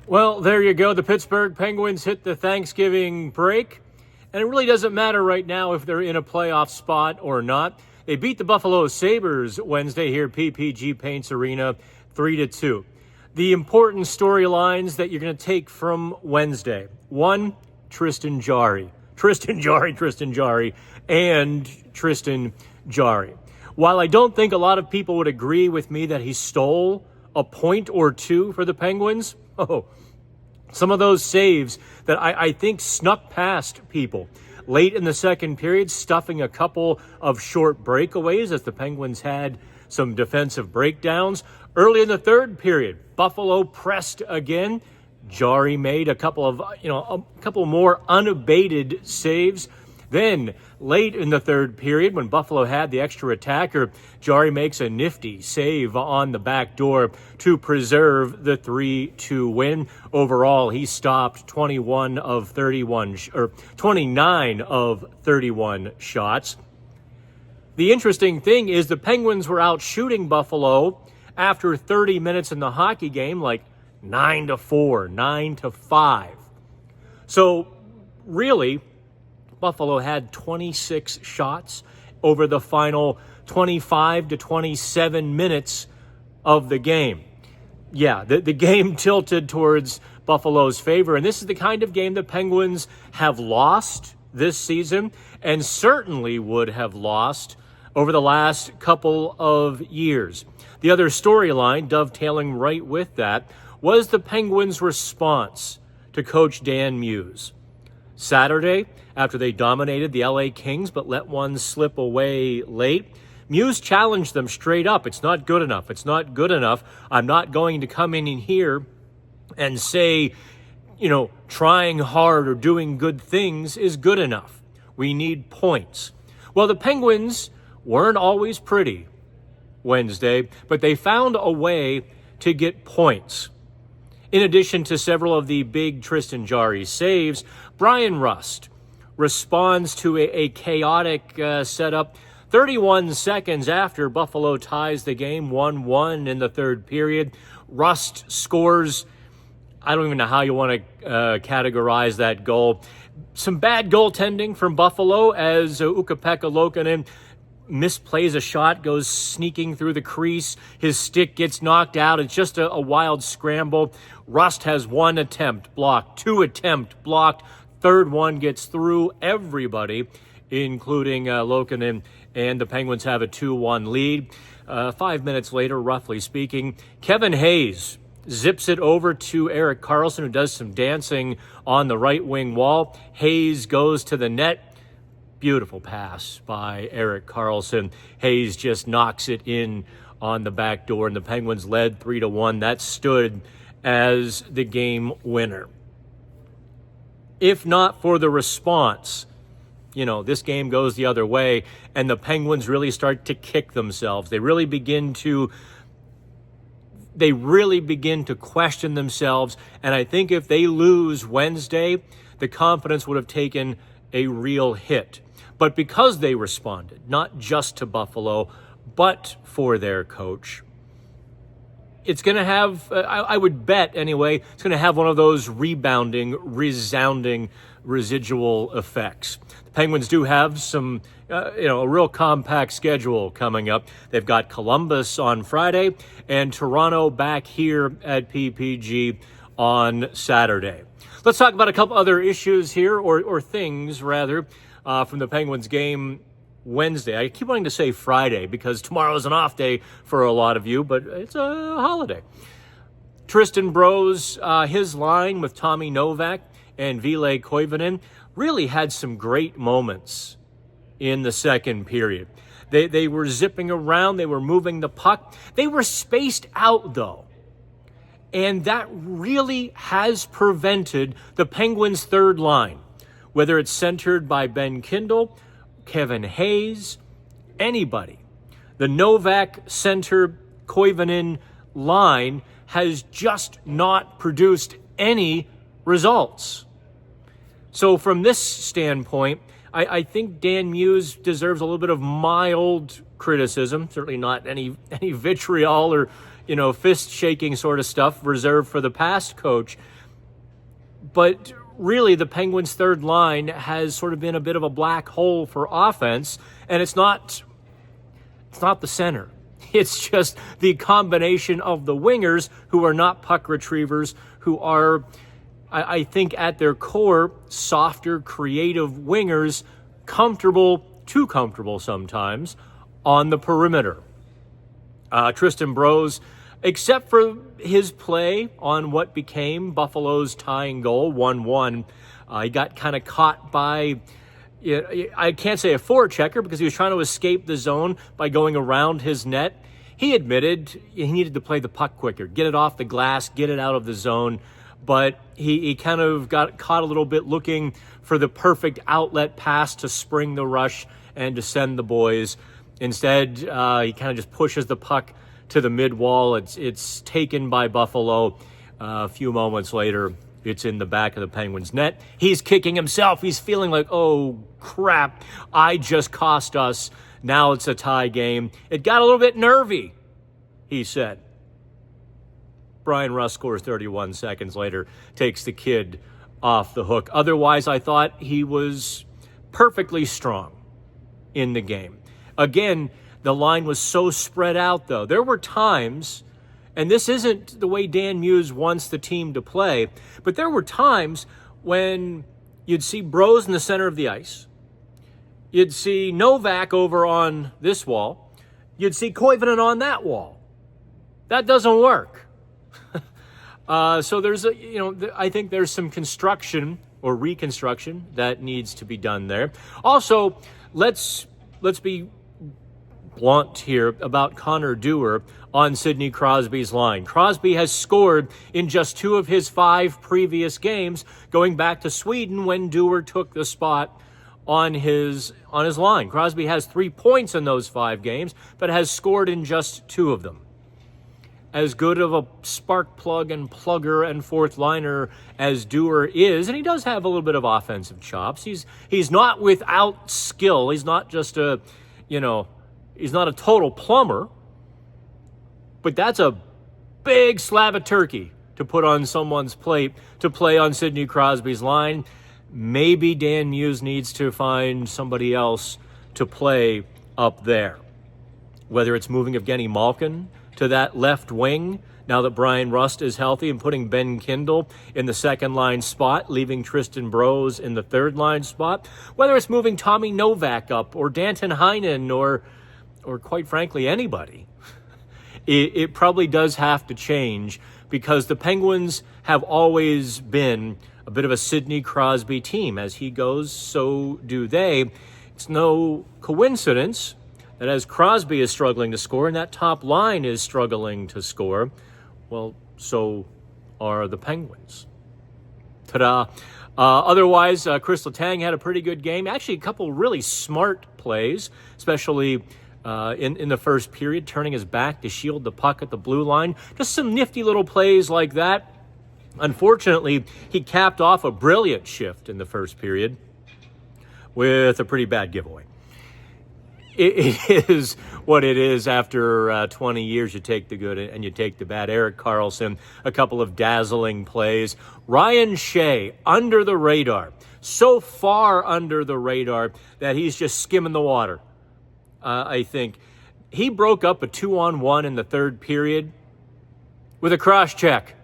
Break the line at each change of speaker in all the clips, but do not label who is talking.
Well, there you go. The Pittsburgh Penguins hit the Thanksgiving break, and it really doesn't matter right now if they're in a playoff spot or not. They beat the Buffalo Sabres Wednesday here at PPG Paints Arena 3-2. The important storylines that you're going to take from Wednesday. One, Tristan Jarry, and Tristan Jarry. While I don't think a lot of people would agree with me that he stole a point or two for the Penguins, some of those saves that I think snuck past people. Late in the second period, stuffing a couple of short breakaways as the Penguins had some defensive breakdowns. Early in the third period, Buffalo pressed again. Jarry made a couple more unabated saves. Then, late in the third period, when Buffalo had the extra attacker, Jarry makes a nifty save on the back door to preserve the 3-2 win. Overall, he stopped 29 of 31 shots. The interesting thing is the Penguins were out shooting Buffalo after 30 minutes in the hockey game, like 9-4, 9-5. So, really, Buffalo had 26 shots over the final 25 to 27 minutes of the game. Yeah, the game tilted towards Buffalo's favor, and this is the kind of game the Penguins have lost this season and certainly would have lost over the last couple of years. The other storyline, dovetailing right with that, was the Penguins' response to Coach Dan Muse. Saturday, after they dominated the LA Kings but let one slip away late, Muse challenged them straight up. It's not good enough. It's not good enough. I'm not going to come in here and say, trying hard or doing good things is good enough. We need points. Well, the Penguins weren't always pretty Wednesday, but they found a way to get points. In addition to several of the big Tristan Jarry saves, Brian Rust responds to a chaotic setup 31 seconds after Buffalo ties the game 1-1 in the third period. Rust scores. I don't even know how you want to categorize that goal. Some bad goaltending from Buffalo as Ukko-Pekka Luukkonen misplays a shot, goes sneaking through the crease. His stick gets knocked out. It's just a wild scramble. Rust has one attempt blocked, two attempt blocked. Third one gets through everybody, including Luukkonen, and the Penguins have a 2-1 lead. 5 minutes later, roughly speaking, Kevin Hayes zips it over to Erik Karlsson, who does some dancing on the right wing wall. Hayes goes to the net. Beautiful pass by Erik Karlsson. Hayes just knocks it in on the back door, and the Penguins led 3-1. That stood as the game winner. If not for the response, this game goes the other way, and the Penguins really start to kick themselves. They really begin to question themselves, and I think if they lose Wednesday, the confidence would have taken a real hit. But because they responded, not just to Buffalo, but for their coach, it's going to have, I would bet anyway, it's going to have one of those rebounding, resounding residual effects. The Penguins do have some, a real compact schedule coming up. They've got Columbus on Friday and Toronto back here at PPG on Saturday. Let's talk about a couple other issues here, or things rather, from the Penguins game Wednesday. I keep wanting to say Friday because tomorrow is an off day for a lot of you, but it's a holiday. Tristan Bros, his line with Tommy Novak and Ville Koivunen really had some great moments in the second period. They were zipping around. They were moving the puck. They were spaced out, though. And that really has prevented the Penguins' third line, whether it's centered by Ben Kindle, Kevin Hayes, anybody. The Novak center Koivunen line has just not produced any results. So from this standpoint, I think Dan Muse deserves a little bit of mild criticism, certainly not any vitriol or fist-shaking sort of stuff reserved for the past coach But really, the Penguins' third line has sort of been a bit of a black hole for offense, and it's not the center. It's just the combination of the wingers who are not puck retrievers, who are, I think, at their core, softer, creative wingers, too comfortable sometimes, on the perimeter. Tristan Brose, except for his play on what became Buffalo's tying goal, 1-1, he got kind of caught by, I can't say a forechecker because he was trying to escape the zone by going around his net. He admitted he needed to play the puck quicker, get it off the glass, get it out of the zone. But he kind of got caught a little bit looking for the perfect outlet pass to spring the rush and to send the boys. Instead, he kind of just pushes the puck to the mid-wall. It's taken by Buffalo. A few moments later, it's in the back of the Penguins' net. He's kicking himself. He's feeling like, oh, crap, I just cost us. Now it's a tie game. It got a little bit nervy, he said. Brian Rust scores 31 seconds later, takes the kid off the hook. Otherwise, I thought he was perfectly strong in the game. Again, the line was so spread out, though. There were times, and this isn't the way Dan Muse wants the team to play, but there were times when you'd see Brose in the center of the ice. You'd see Novak over on this wall. You'd see Koivunen on that wall. That doesn't work. So there's I think there's some construction or reconstruction that needs to be done there. Also, let's be blunt here about Connor Dewar on Sidney Crosby's line. Crosby has scored in just 2 of his 5 previous games, going back to Sweden when Dewar took the spot on his line. Crosby has 3 points in those 5 games, but has scored in just 2 of them. As good of a spark plug and plugger and fourth liner as Dewar is, and he does have a little bit of offensive chops. He's not without skill. He's not just he's not a total plumber, but that's a big slab of turkey to put on someone's plate to play on Sidney Crosby's line. Maybe Dan Muse needs to find somebody else to play up there. Whether it's moving Evgeny Malkin to that left wing now that Brian Rust is healthy and putting Ben Kindle in the second line spot, leaving Tristan Brose in the third line spot. Whether it's moving Tommy Novak up or Danton Heinen or quite frankly anybody. It probably does have to change because the Penguins have always been a bit of a Sidney Crosby team. As he goes, so do they. It's no coincidence that as Crosby is struggling to score and that top line is struggling to score, well, so are the Penguins. Ta-da. Otherwise, Chris Letang had a pretty good game. Actually, a couple really smart plays, especially in the first period, turning his back to shield the puck at the blue line. Just some nifty little plays like that. Unfortunately, he capped off a brilliant shift in the first period with a pretty bad giveaway. It is what it is after 20 years. You take the good and you take the bad. Erik Karlsson, a couple of dazzling plays. Ryan Shea, under the radar. So far under the radar that he's just skimming the water, I think. He broke up a 2-on-1 in the third period with a cross check.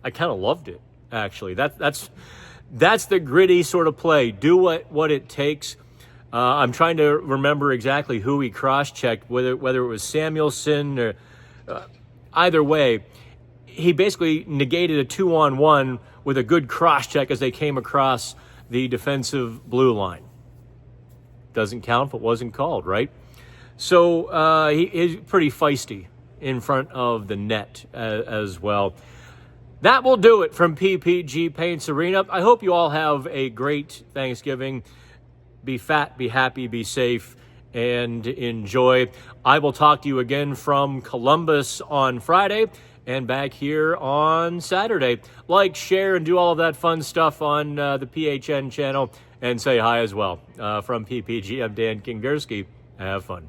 I kind of loved it, actually. That's the gritty sort of play. Do what it takes. I'm trying to remember exactly who he cross-checked, whether it was Samuelson or either way. He basically negated a 2-on-1 with a good cross-check as they came across the defensive blue line. Doesn't count if it wasn't called, right? So he's pretty feisty in front of the net as well. That will do it from PPG Paints Arena. I hope you all have a great Thanksgiving. Be fat, be happy, be safe, and enjoy. I will talk to you again from Columbus on Friday and back here on Saturday. Like, share, and do all of that fun stuff on the PHN channel, and say hi as well. From PPG, I'm Dan Kingerski. Have fun.